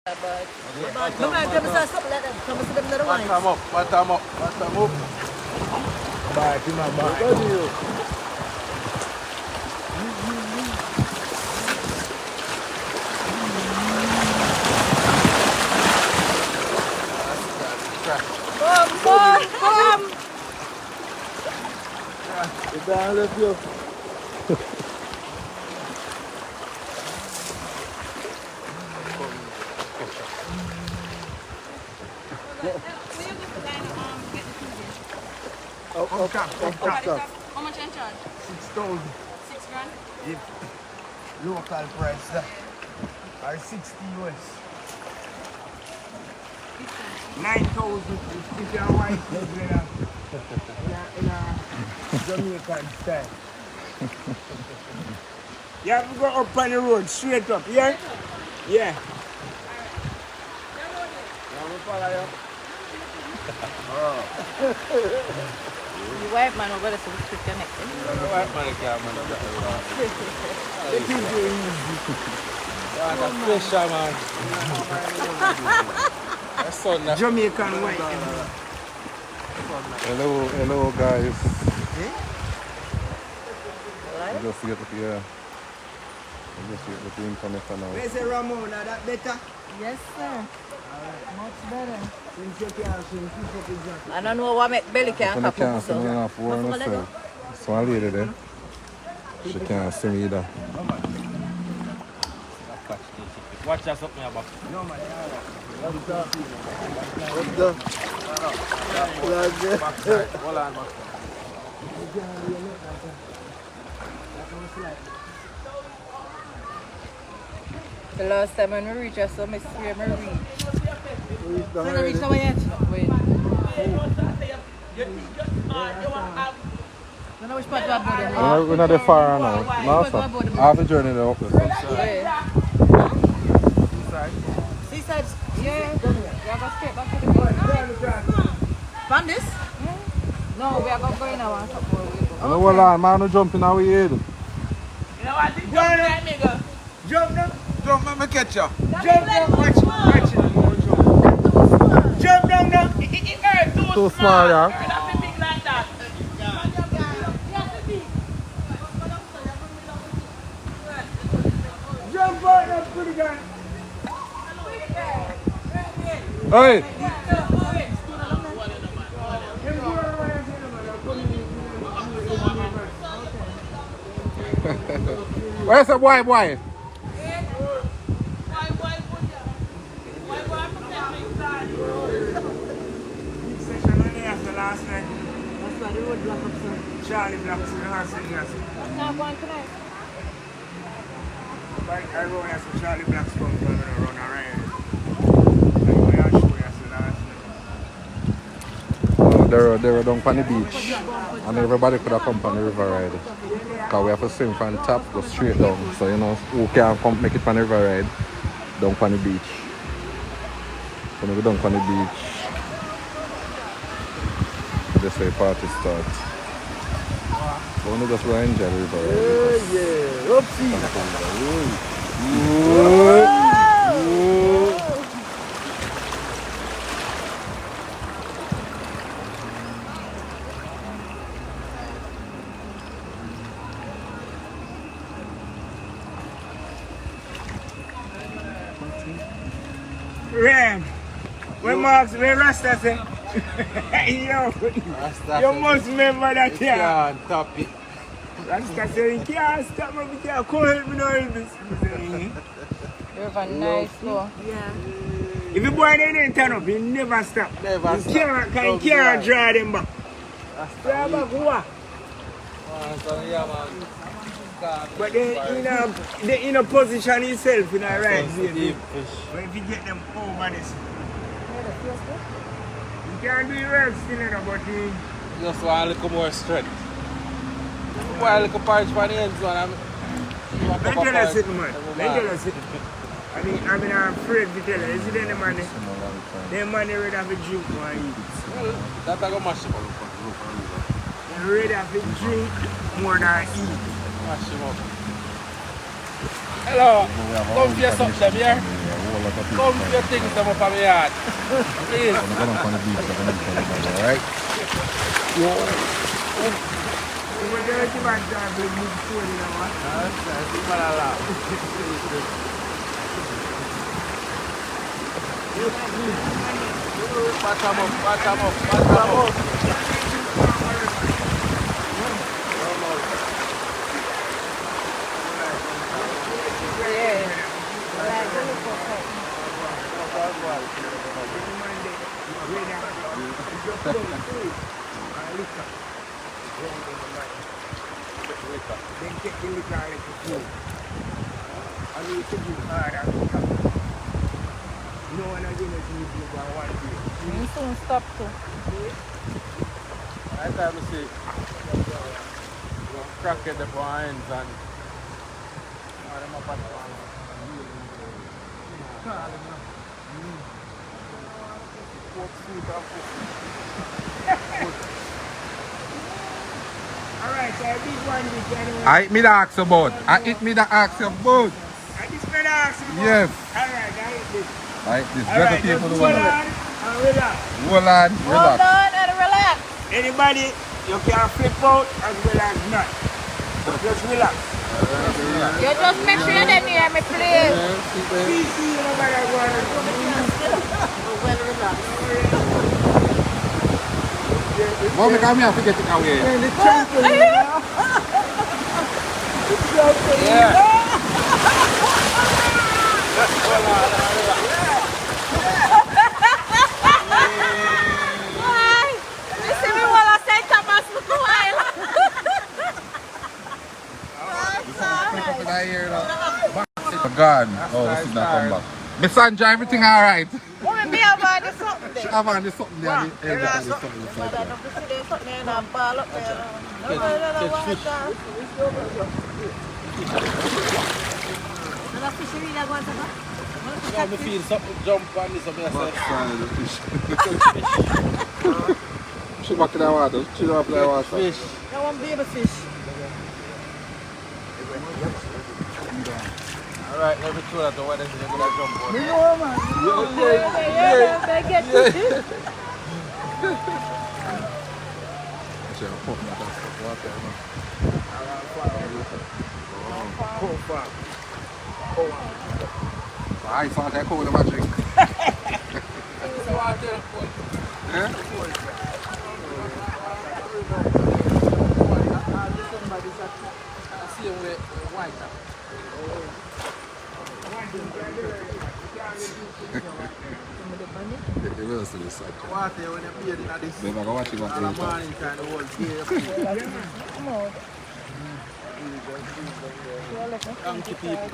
Bottom up. Bite in my bite. Come! It's all of you. Up top. How much in charge? 6,000. 6 grand? If local price that. Or 60 US. 9,000 if you're white in a Jamaican style. You have to go up on the road, straight up, yeah? Yeah. The white man over there so we should connect. The white man can't manage that. It is easy. That's pressure, man. That's Jamaican white. Hello guys. Just get the information now. Where's the Ramona? That better? Yes, sir. Much better. Since you can't swim, keep up exactly. I don't know what make belly can't I come can't up. see me enough warm myself. So one lady there. She can't see me either. Watch us up, man. No, man. What's the? Backside. Hold on, backside. The last time when we reached, I saw me swear me reach. We're When I reach now yet? Wait. I don't know which part you are about. We're not that far now. No, sir. Half the journey there up there. Yeah. Seaside? Yeah. We are going straight back to the boat. Found this? Yeah. No, we are going to go in now and stop where we go. No, hold on, man, no jumping our head. You know what? Jump down, nigga. Jump down. Jump, let me catch you. Jump down. Watch it. Jump down now. It hurt Too small, yeah. It have to be big like that. Jump out now, pretty guy. Hey! Where's the boy? Last night. That's why the road block up, sir. Charlie blocks in the house in here. Not going tonight. I run here so Charlie blocks come from and run around. I go here and show you last night. They were down on the beach. And everybody could have come on the river ride. Because we have to swim from the top, go straight down. So, you know, who can come make it on the river ride, down on the beach. So, we go down on the beach. This way party start. So we just enjoy the river ride. Yeah. Oopsie. Ram, where Rasta say? Yo, you must remember that here. Yeah, top it. Rasta say, you can't stop me, you can't come help me now in this. You're a nice though. Yeah. If you boy didn't turn up, you never stop. Never You stop. can't draw them back. Draw back what? But they in a position himself in a right way. But if you get them over this, you can't do the work still, but you Just want a little more strength. Why a little punch for the end zone? Let me tell you something, man. Let me tell you something. I mean, I'm afraid to tell you. Is it any money? Them money ready to drink more eat. Well, that's going to mash him up. They're ready to drink more than eat. Mash him up. Hello. Come see something here. lot of people. Come to your things up on my yard. Please. I'm going on the beach, I'm going to the alright? We're going to man drive with big food, you know what? Then take the liquor out of the food. And you take it hard and stop. No one again is with you for 1 day. You soon stop too. I time to see. Crack at the points and. Alright, so I did one week anyway. I eat me the ask about. I eat me the ask about. I just better ask you. Yes. Alright, I eat this. I eat this. Alright, Better people just do hold it. on and relax. Hold on, Hold relax. on and relax. Anybody, you can flip out as well as not. But just relax. You just make sure you didn't hear me, please. Easy, nobody want Well relaxed. Mommy, come here, forget it away. Why? You see me while I say Thomas look a while. Gone. Oh, this is not come back. Miss Sandra, everything alright? Woman, be about the something there. Have on the something there. Everybody something But inside I there. don't see there's something in that ball up there. Nobody don't want that. And that fish really going to go? Yeah, me feel something jump on this. She back in the water. She don't play water. Fish. That one baby fish. Alright, let me throw that the water. They're going to jump on. Yeah, they get it. She a pump that stuff water. I thought I could have a drink. You will see this side. Water when you play in this. Babe, I go watch it on In the the morning time, the whole day. Come on. Donkey people.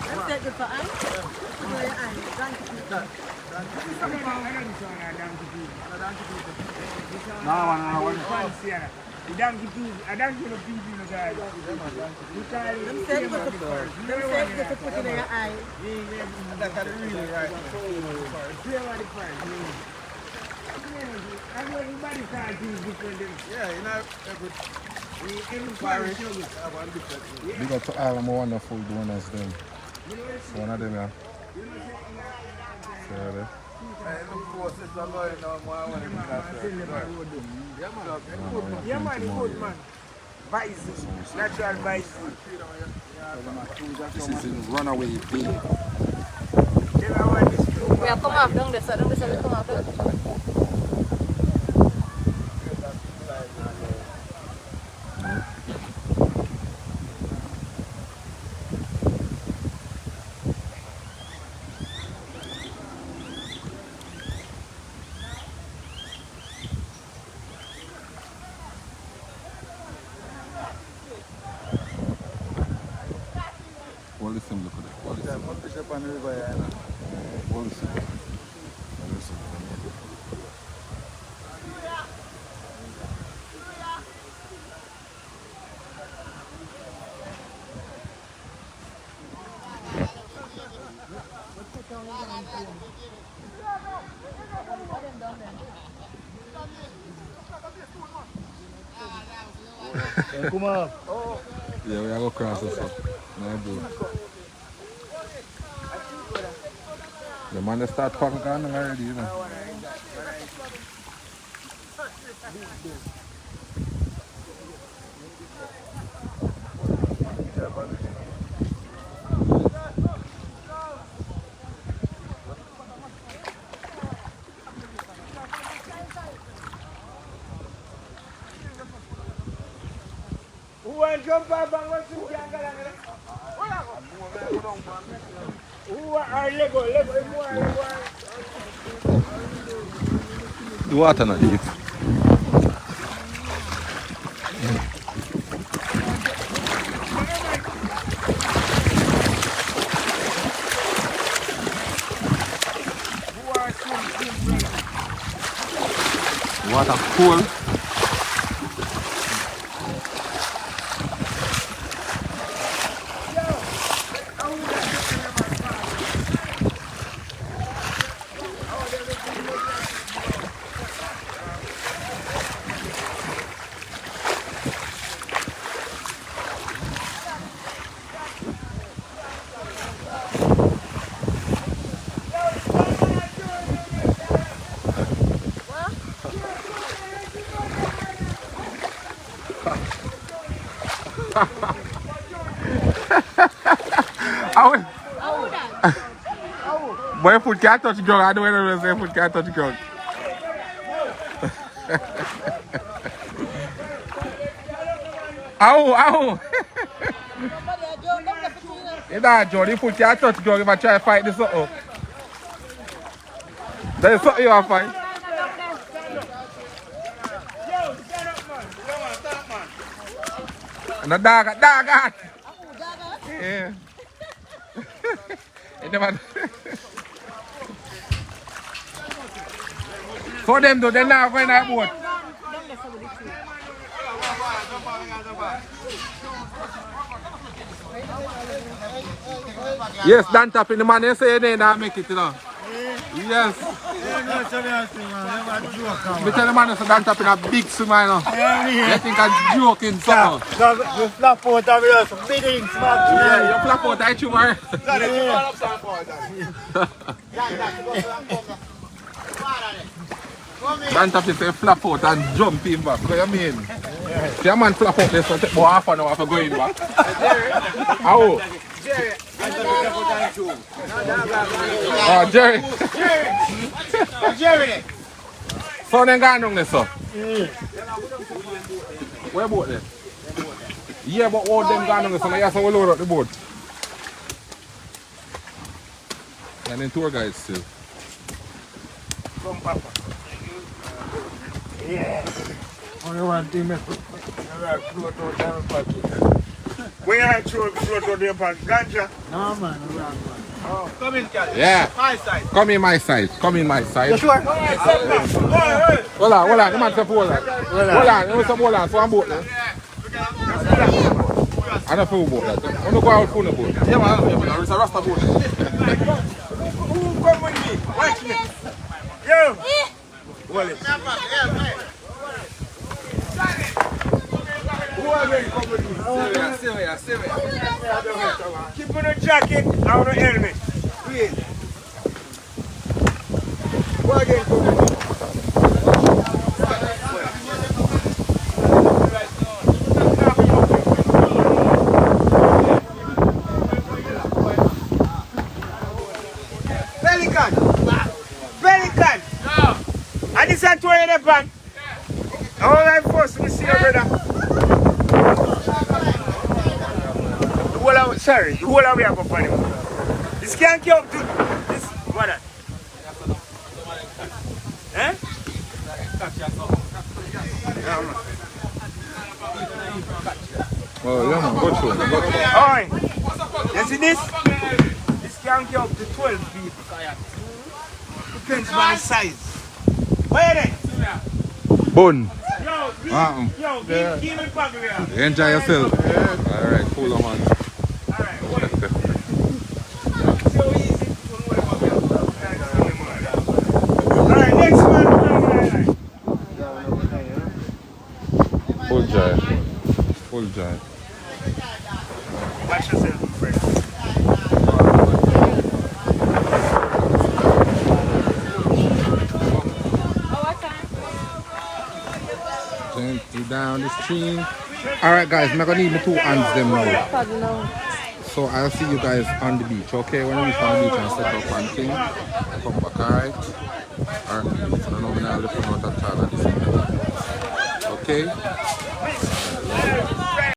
Let's take it for ice. The donkey people, I don't know people, guys. Them said you got to put it in your eye. That's really right. Everybody can't do different. Yeah, you know, Every parish have one different. Big up to all of my wonderful donors them. One of them, yeah. See how they? Yeah, man, good man. Vice, natural vice. This is in Runaway Bay. We have come off down there, so down there, we come off there. What is him look at it? What is him? What is him? Come on. Yeah, we are going to cross this up. No, bro. The man they start packing on already, you know. Who want to jump up and what's the jungle? Who are Lego? The water not deep. Water cool. Boy, foot can't touch the ground. I don't know what say foot can't touch the ground. Ow! It's not Joe, the foot can't touch the ground if I try to fight this up. There's something you want to fight. And the dog out. Yeah. It never. So them though, they're not going that boat. Yes, Dan tapping the man, they say they not make it, you know. Yes. Me tell the man, so Dan tapping a big swim, you know. They think I'm joking, so. You flap out of here, some big things, man. Yeah, you flap out, I chew, man. Dan tapping say flap out and jump in back. What do you mean? See a man flap out there, so take about half an hour for going back. How? Jerry. Oh, Jerry. Jerry. So then gone down there, sir? Where boat there? Yeah, but all them gone down there, so now you have to load up the boat. And then tour guides still. Come, Papa. Yeah. Only one thing, man. Where are you float out there, Pan? Ganja? No, man. Oh. Come in, Kelly. Yeah. My side. Come in my side. Come in my side. You sure? Hey. Hold on. The man say hold on. Hold on. So I'm boat there. I don't feel boat there. I don't go out for the boat. Yeah, man. It's a Rasta boat. Who come with me? Watch me. Yo. Wallet. Who are going to come with me? Stay there. Keep on the jacket and on the helmet. Please. Who are going to come with me? Pelican. No. And this is 20 in the pan. All right, first, we see your brother. Sorry, who are we up on him? This can't come to this. What? Eh? Oh, yeah, man. Go through. Alright. You see this? This can't come to 12 people. Depends on the size. Where then? Bun. Yo, give me back here. Enjoy yourself. Yeah. Alright, cool, man. Alright, wait. So easy. Alright, next one. Full joy. Full joy. Watch yourself. Paddle down the stream. Alright guys, I'm gonna need my 2 hands them now. Paddle now. So I'll see you guys on the beach, okay? When I reach on the beach and set up and thing, come back, alright? Alright, I don't know when I'll lift out at all at this. Okay?